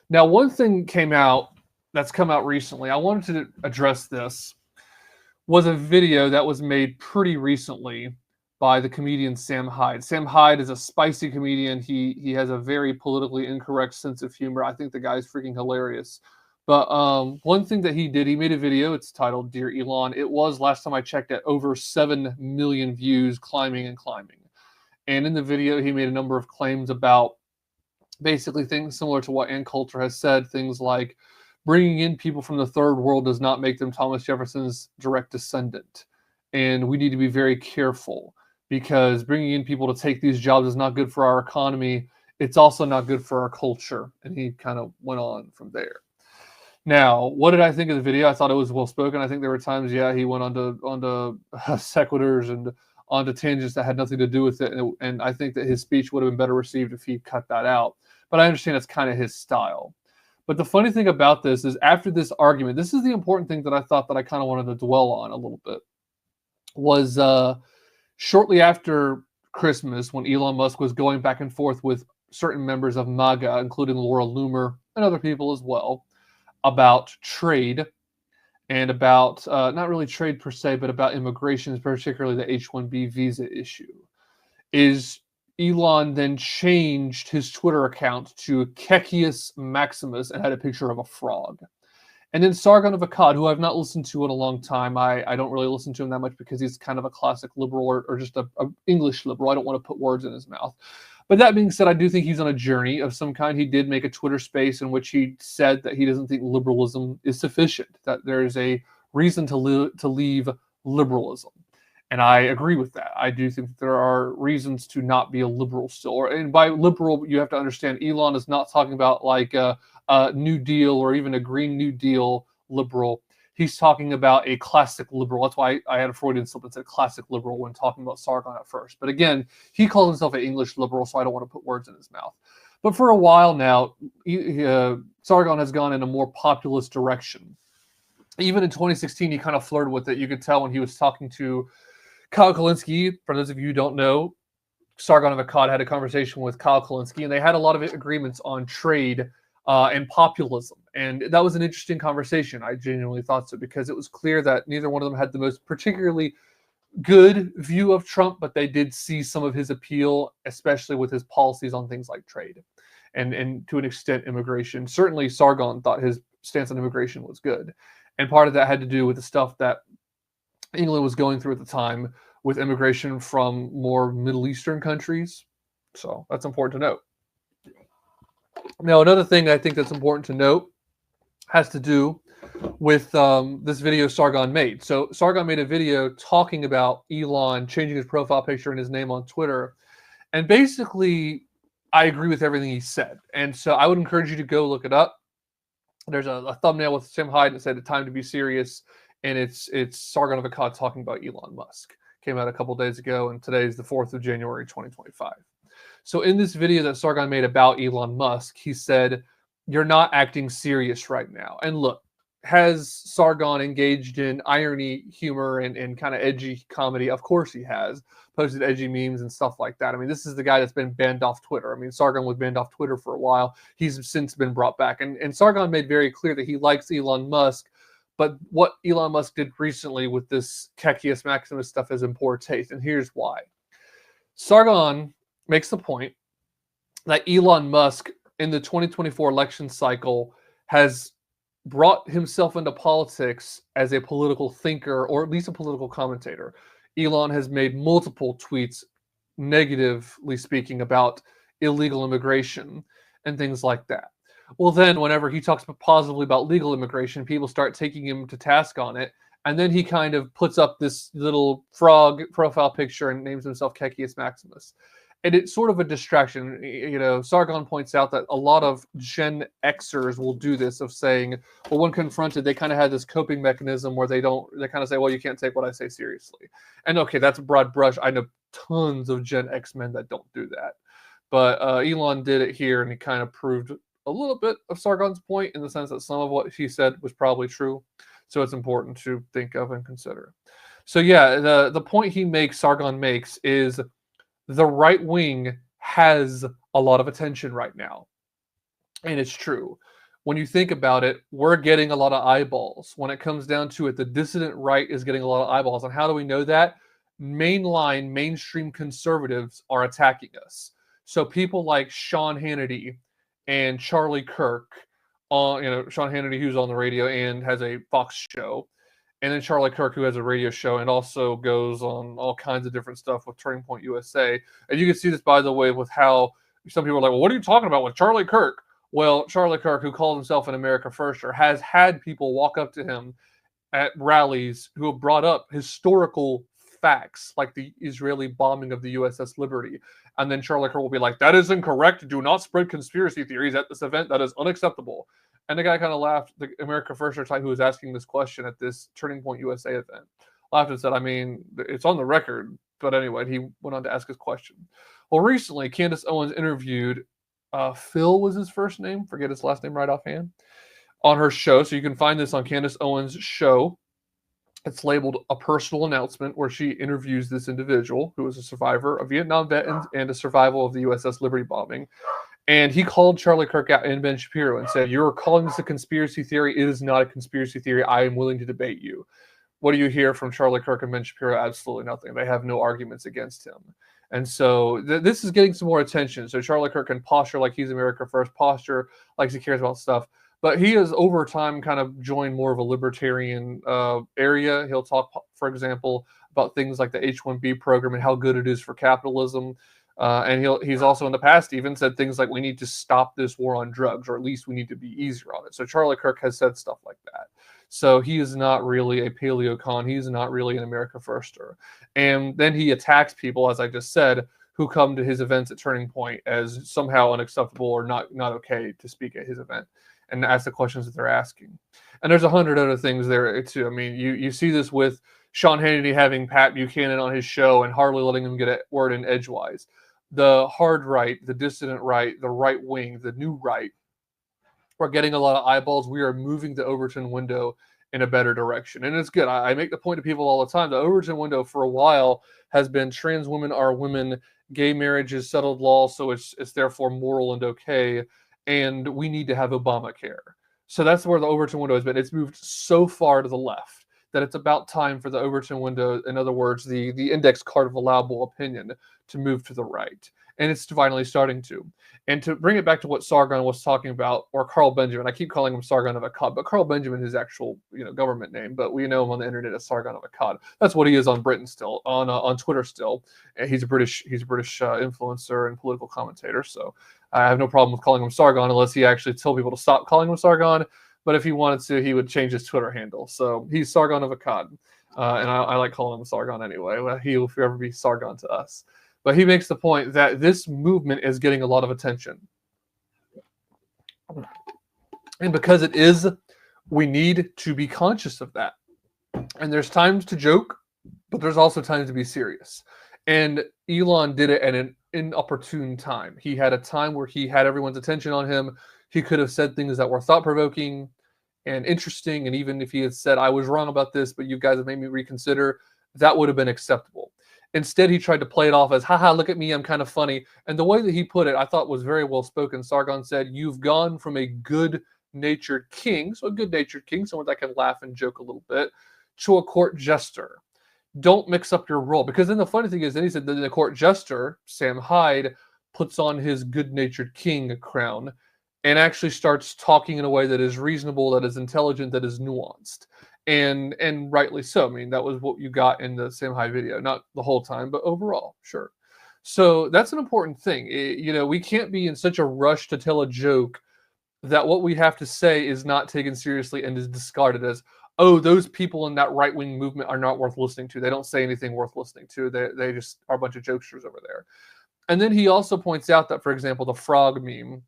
Now, one thing that's come out recently, I wanted to address this, was a video that was made pretty recently by the comedian Sam Hyde. Sam Hyde is a spicy comedian. He has a very politically incorrect sense of humor. I think the guy's freaking hilarious. But one thing that he did, he made a video. It's titled "Dear Elon." It was, last time I checked, at over 7 million views, climbing and climbing. And in the video, he made a number of claims about basically things similar to what Ann Coulter has said. Things like bringing in people from the third world does not make them Thomas Jefferson's direct descendant. And we need to be very careful because bringing in people to take these jobs is not good for our economy. It's also not good for our culture. And he kind of went on from there. Now, what did I think of the video? I thought it was well spoken. I think there were times, yeah, he went onto sequiturs and onto tangents that had nothing to do with it. And I think that his speech would have been better received if he cut that out. But I understand it's kind of his style. But the funny thing about this is after this argument, this is the important thing that I thought that I kind of wanted to dwell on a little bit, was shortly after Christmas when Elon Musk was going back and forth with certain members of MAGA, including Laura Loomer and other people as well, about trade and about, not really trade per se, but about immigration, particularly the H-1B visa issue, is Elon then changed his Twitter account to Kekius Maximus and had a picture of a frog. And then Sargon of Akkad, who I've not listened to in a long time, I don't really listen to him that much because he's kind of a classic liberal or just a English liberal. I don't want to put words in his mouth. But that being said, I do think he's on a journey of some kind. He did make a Twitter space in which he said that he doesn't think liberalism is sufficient, that there is a reason to leave liberalism. And I agree with that. I do think that there are reasons to not be a liberal still. And by liberal, you have to understand Elon is not talking about like a New Deal or even a Green New Deal liberal. He's talking about a classic liberal. That's why I had a Freudian slip and said classic liberal when talking about Sargon at first. But again, he calls himself an English liberal, so I don't want to put words in his mouth. But for a while now, Sargon has gone in a more populist direction. Even in 2016, he kind of flirted with it. You could tell when he was talking to Kyle Kalinske. For those of you who don't know, Sargon of Akkad had a conversation with Kyle Kalinske, and they had a lot of agreements on trade and populism. And that was an interesting conversation. I genuinely thought so, because it was clear that neither one of them had the most particularly good view of Trump, but they did see some of his appeal, especially with his policies on things like trade and to an extent immigration. Certainly Sargon thought his stance on immigration was good. And part of that had to do with the stuff that England was going through at the time with immigration from more Middle Eastern countries. So that's important to note. Now, another thing I think that's important to note has to do with this video Sargon made. So Sargon made a video talking about Elon changing his profile picture and his name on Twitter. And basically, I agree with everything he said. And so I would encourage you to go look it up. There's a thumbnail with Sam Hyde that said "The Time to Be Serious," and it's Sargon of Akkad talking about Elon Musk. Came out a couple days ago, and today is the 4th of January, 2025. So in this video that Sargon made about Elon Musk, he said, "You're not acting serious right now." And look, has Sargon engaged in irony, humor, and kind of edgy comedy? Of course he has. Posted edgy memes and stuff like that. I mean, this is the guy that's been banned off Twitter. I mean, Sargon was banned off Twitter for a while. He's since been brought back. And Sargon made very clear that he likes Elon Musk, but what Elon Musk did recently with this Kekius Maximus stuff is in poor taste. And here's why. Sargon makes the point that Elon Musk in the 2024 election cycle has brought himself into politics as a political thinker, or at least a political commentator. Elon has made multiple tweets, negatively speaking, about illegal immigration and things like that. Well, then whenever he talks positively about legal immigration, people start taking him to task on it. And then he kind of puts up this little frog profile picture and names himself Kekius Maximus. And it's sort of a distraction. You know, Sargon points out that a lot of Gen Xers will do this, of saying, well, when confronted, they kind of have this coping mechanism where they kind of say, well, you can't take what I say seriously. And okay, that's a broad brush. I know tons of Gen X men that don't do that. But Elon did it here, and he kind of proved a little bit of Sargon's point in the sense that some of what he said was probably true. So it's important to think of and consider. So yeah, the point Sargon makes is the right wing has a lot of attention right now. And it's true. When you think about it, we're getting a lot of eyeballs. When it comes down to it, the dissident right is getting a lot of eyeballs. And how do we know that? Mainline, mainstream conservatives are attacking us. So people like Sean Hannity and Charlie Kirk, Sean Hannity, who's on the radio and has a Fox show, and then Charlie Kirk, who has a radio show and also goes on all kinds of different stuff with Turning Point USA. And you can see this, by the way, with how some people are like, well, what are you talking about with Charlie Kirk? Well, Charlie Kirk, who calls himself an America Firster, has had people walk up to him at rallies who have brought up historical facts, like the Israeli bombing of the USS Liberty. And then Charlie Kirk will be like, that is incorrect. Do not spread conspiracy theories at this event. That is unacceptable. And the guy kind of laughed, the America Firster type who was asking this question at this Turning Point USA event, laughed and said, I mean, it's on the record. But anyway, he went on to ask his question. Well, recently, Candace Owens interviewed Phil was his first name, forget his last name right offhand, on her show. So you can find this on Candace Owens' show. It's labeled A Personal Announcement, where she interviews this individual who was a survivor, a Vietnam vet, and a survival of the USS Liberty bombing. And he called Charlie Kirk out and Ben Shapiro and said, you're calling this a conspiracy theory. It is not a conspiracy theory. I am willing to debate you. What do you hear from Charlie Kirk and Ben Shapiro? Absolutely nothing. They have no arguments against him. And so this is getting some more attention. So Charlie Kirk can posture like he's America First, posture like he cares about stuff. But he has, over time, kind of joined more of a libertarian area. He'll talk, for example, about things like the H-1B program and how good it is for capitalism. And he's also in the past even said things like, we need to stop this war on drugs, or at least we need to be easier on it. So Charlie Kirk has said stuff like that. So he is not really a paleocon. He's not really an America Firster. And then he attacks people, as I just said, who come to his events at Turning Point as somehow unacceptable or not okay to speak at his event, and ask the questions that they're asking. And there's 100 other things there too. I mean, you see this with Sean Hannity having Pat Buchanan on his show and hardly letting him get a word in edgewise. The hard right, the dissident right, the right wing, the new right, we're getting a lot of eyeballs. We are moving the Overton window in a better direction. And it's good. I make the point to people all the time. The Overton window for a while has been trans women are women, gay marriage is settled law, so it's therefore moral and okay, and we need to have Obamacare. So that's where the Overton window has been. It's moved so far to the left that it's about time for the Overton window, in other words, the index card of allowable opinion, to move to the right. And it's finally starting to. And to bring it back to what Sargon was talking about, or Carl Benjamin, I keep calling him Sargon of Akkad, but Carl Benjamin is his actual government name, but we know him on the internet as Sargon of Akkad. That's what he is on Britain still, on Twitter still. And he's a British influencer and political commentator, so I have no problem with calling him Sargon unless he actually told people to stop calling him Sargon. But if he wanted to, he would change his Twitter handle. So he's Sargon of Akkad, and I like calling him Sargon anyway. He will forever be Sargon to us. But he makes the point that this movement is getting a lot of attention. And because it is, we need to be conscious of that. And there's times to joke, but there's also times to be serious. And Elon did it at an inopportune time. He had a time where he had everyone's attention on him. He could have said things that were thought-provoking and interesting. And even if he had said, I was wrong about this, but you guys have made me reconsider, that would have been acceptable. Instead, he tried to play it off as, haha, look at me, I'm kind of funny. And the way that he put it, I thought was very well spoken. Sargon said, you've gone from a good-natured king, so a good-natured king, someone that can laugh and joke a little bit, to a court jester. Don't mix up your role. Because then the funny thing is, then he said that the court jester, Sam Hyde, puts on his good-natured king crown and actually starts talking in a way that is reasonable, that is intelligent, that is nuanced. And rightly so. I mean, that was what you got in the Sam Hyde video. Not the whole time, but overall, sure. So that's an important thing. We can't be in such a rush to tell a joke that what we have to say is not taken seriously and is discarded as, oh, those people in that right-wing movement are not worth listening to. They don't say anything worth listening to. They just are a bunch of jokesters over there. And then he also points out that, for example, the frog meme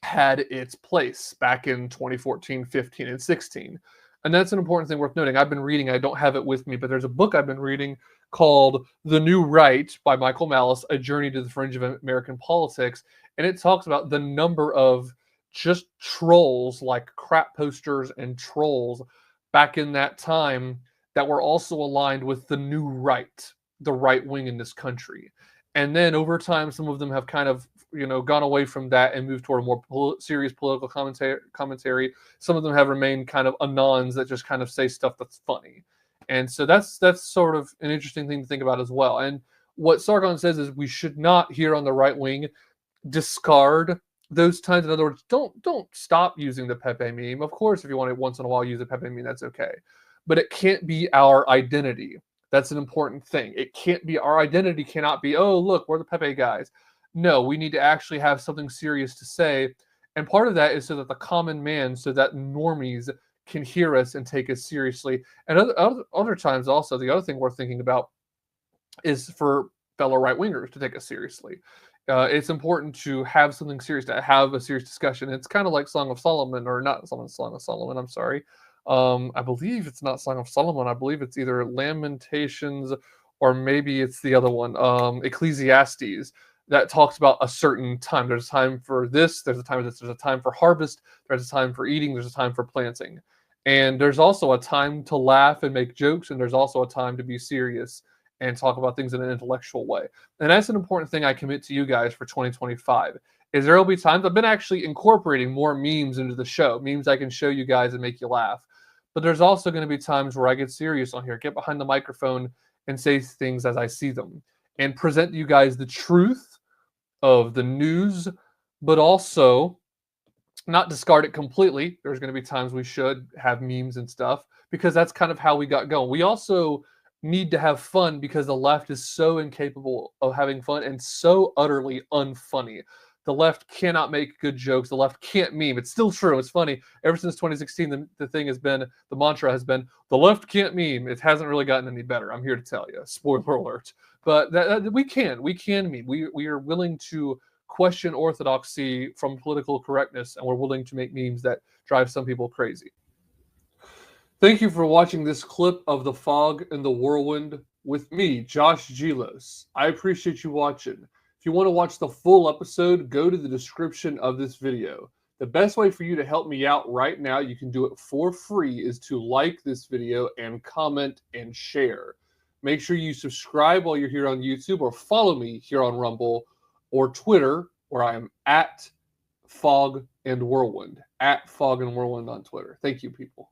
had its place back in 2014, 15, and 16. And that's an important thing worth noting. I've been reading, I don't have it with me, but there's a book I've been reading called The New Right by Michael Malice, A Journey to the Fringe of American Politics. And it talks about the number of just trolls, like crap posters and trolls back in that time that were also aligned with the new right, the right wing in this country. And then over time, some of them have kind of gone away from that and moved toward a more serious political commentary. Some of them have remained kind of anons that just kind of say stuff that's funny. And so that's sort of an interesting thing to think about as well. And what Sargon says is we should not, here on the right wing, discard those times. In other words, don't stop using the Pepe meme. Of course, if you want to once in a while use a Pepe meme, that's okay. But it can't be our identity. That's an important thing. It can't be, our identity cannot be, oh, look, we're the Pepe guys. No, we need to actually have something serious to say. And part of that is so that the common man, so that normies can hear us and take us seriously. And other times also, the other thing we're thinking about is for fellow right-wingers to take us seriously. It's important to have something serious, to have a serious discussion. It's kind of like Song of Solomon, or not Song of Solomon, I'm sorry. I believe it's not Song of Solomon. I believe it's either Lamentations or maybe it's the other one, Ecclesiastes, that talks about a certain time. There's a time for this, there's a time for this, there's a time for harvest, there's a time for eating, there's a time for planting. And there's also a time to laugh and make jokes, and there's also a time to be serious and talk about things in an intellectual way. And that's an important thing I commit to you guys for 2025, is there will be times, I've been actually incorporating more memes into the show, memes I can show you guys and make you laugh. But there's also going to be times where I get serious on here, get behind the microphone and say things as I see them, and present you guys the truth of the news, but also not discard it completely. There's going to be times we should have memes and stuff, because that's kind of how we got going. We also need to have fun because the left is so incapable of having fun and so utterly unfunny. The left cannot make good jokes. The left can't meme. It's still true. It's funny. Ever since 2016, the thing has been, the mantra has been, the left can't meme. It hasn't really gotten any better. I'm here to tell you. Spoiler alert. But we can meme. We are willing to question orthodoxy from political correctness, and we're willing to make memes that drive some people crazy. Thank you for watching this clip of The Fog and the Whirlwind with me, Josh Gilos. I appreciate you watching. If you want to watch the full episode, go to the description of this video. The best way for you to help me out right now, you can do it for free, is to like this video and comment and share. Make sure you subscribe while you're here on YouTube, or follow me here on Rumble or Twitter, where I am at Fog and Whirlwind, at Fog and Whirlwind on Twitter. Thank you, people.